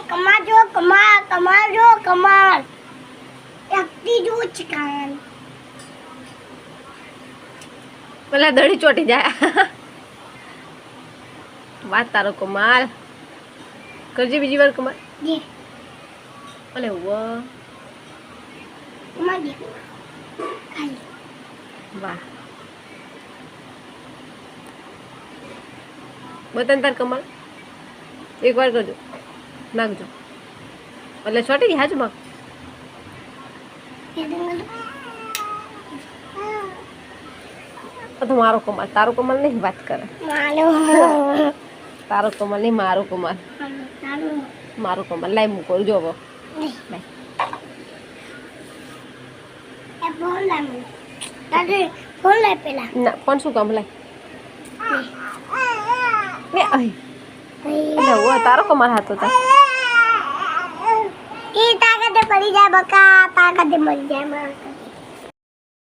કમાલ જો કમાલ જો કમાલ એકટી જો ચકાન પેલા દડી ચોટી જાય વાત તારો કમાલ કરજે બીજી વાર કમાલ જે અલે વાહ કમાલ જે ખાલી વાહ બતન તાર કમાલ એક વાર કરજો નાખજો એટલે ચોટી ગયા હાજમાં તો મારો કમાલ તારો કમાલ નહીં વાત કરે માલો તારો કમાલ નહીં મારો કમાલ માલો મારો કમાલ લાઈ મૂકો જો હવે લાઈ એ ફોન લાવ તારે ફોન લે પેલા ના ફોન શું કામ લાઈ એ અહી એટલે ઓ તારો કમાલ હાથો તા ઈ તાકાતે પડી જાય બકા તાકાતે મરી જાય બકા